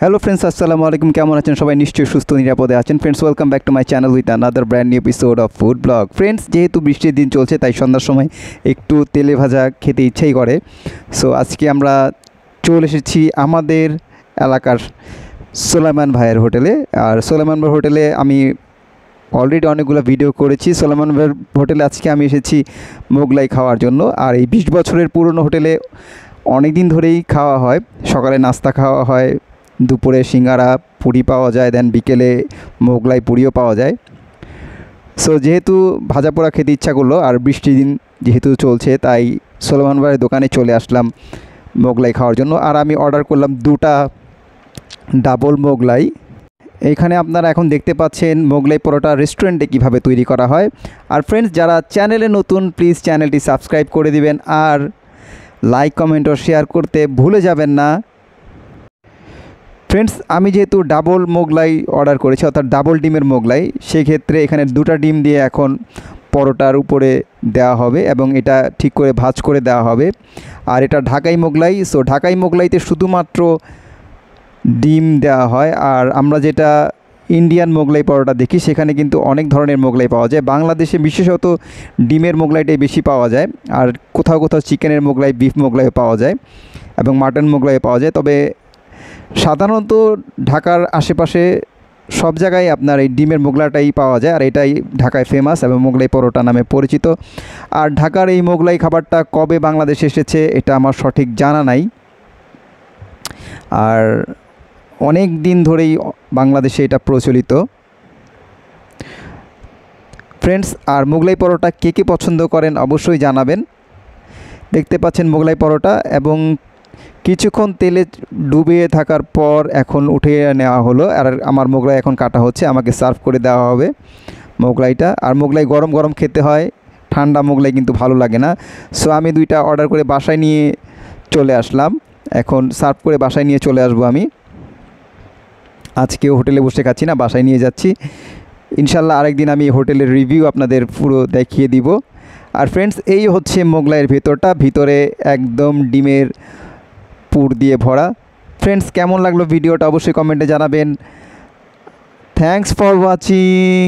Hello friends, আসসালামু আলাইকুম। কেমন আছেন সবাই? নিশ্চয়ই সুস্থ নিরাপদে আছেন। Friends, welcome back to my channel with another brand new episode of food blog. Friends, যেহেতু বৃষ্টির দিন চলছে তাই সন্ধ্যার সময় একটু তেলে ভাজা খেতে ইচ্ছেই করে। সো আজকে আমরা চলে এসেছি আমাদের এলাকার সোলাইমান ভাইয়ের হোটেলে। আর সোলাইমান ভাইয়ের হোটেলে আমি অলরেডি অনেকগুলো ভিডিও করেছি। সোলাইমান ভাইয়ের হোটেলে আজকে আমি এসেছি মোগলাই খাওয়ার জন্য। আর এই 20 বছরের পুরনো হোটেলে অনেক দিন ধরেই খাওয়া হয়। সকালে নাস্তা খাওয়া হয়, দুপুরে সিঙ্গারা পুরি পাওয়া যায়, দেন বিকেলে মোগলাই পুরিও পাওয়া যায়। সো যেহেতু ভাজা পোড়া খেতে ইচ্ছা করলো আর বৃষ্টির দিন যেহেতু চলছে তাই সোলাইমান ভাইয়ের দোকানে চলে আসলাম মোগলাই খাওয়ার জন্য। আর আমি অর্ডার করলাম 2টা ডাবল মোগলাই। এইখানে আপনারা এখন দেখতে পাচ্ছেন মোগলাই পরোটা রেস্টুরেন্টে কীভাবে তৈরি করা হয়। আর ফ্রেন্ডস, যারা চ্যানেলে নতুন প্লিজ চ্যানেলটি সাবস্ক্রাইব করে দিবেন আর লাইক কমেন্ট ও শেয়ার করতে ভুলে যাবেন না। ফ্রেন্ডস, আমি যেহেতু ডাবল মোগলাই অর্ডার করেছি, অর্থাৎ ডাবল ডিমের মোগলাই, সেক্ষেত্রে এখানে 2টা ডিম দিয়ে এখন পরোটার উপরে দেওয়া হবে এবং এটা ঠিক করে ভাঁজ করে দেওয়া হবে। আর এটা ঢাকাই মোগলাই। সো ঢাকাই মোগলাইতে শুধুমাত্র ডিম দেওয়া হয়। আর আমরা যেটা ইন্ডিয়ান মোগলাই পরোটা দেখি সেখানে কিন্তু অনেক ধরনের মোগলাই পাওয়া যায়। বাংলাদেশে বিশেষত ডিমের মোগলাইটাই বেশি পাওয়া যায়। আর কোথাও কোথাও চিকেনের মোগলাই, বিফ মোগলাইও পাওয়া যায় এবং মাটন মোগলাই পাওয়া যায়। তবে সাধারণত ঢাকার আশেপাশে সব জায়গায় আপনার এই ডিমের মোগলাটাই পাওয়া যায়। আর এটাই ঢাকায় ফেমাস এবং মোগলাই পরোটা নামে পরিচিত। আর ঢাকার এই মোগলাই খাবারটা কবে বাংলাদেশে এসেছে এটা আমার সঠিক জানা নাই। আর অনেক দিন ধরেই বাংলাদেশে এটা প্রচলিত। ফ্রেন্ডস, আর মোগলাই পরোটা কে কে পছন্দ করেন অবশ্যই জানাবেন। দেখতে পাচ্ছেন মোগলাই পরোটা এবং কিছুক্ষণ তেলে ডুবিয়ে থাকার পর এখন উঠিয়ে নেওয়া হলো। আর আমার মোগলাই এখন কাটা হচ্ছে, আমাকে সার্ভ করে দেওয়া হবে মোগলাইটা। আর মোগলাই গরম গরম খেতে হয়, ঠান্ডা মোগলাই কিন্তু ভালো লাগে না। সো আমি 2টা অর্ডার করে বাসায় নিয়ে চলে আসলাম। এখন সার্ভ করে বাসায় নিয়ে চলে আসবো আমি। আজকেও হোটেলে বসে খাচ্ছি না, বাসায় নিয়ে যাচ্ছি। ইনশাল্লাহ আরেকদিন আমি হোটেলের রিভিউ আপনাদের পুরো দেখিয়ে দিব। আর ফ্রেন্ডস, এই হচ্ছে মোগলাইয়ের ভেতরটা, ভিতরে একদম ডিমের পুর দিয়ে ভরা। ফ্রেন্ডস, কেমন লাগলো ভিডিওটা অবশ্যই কমেন্টে জানাবেন। Thanks for watching.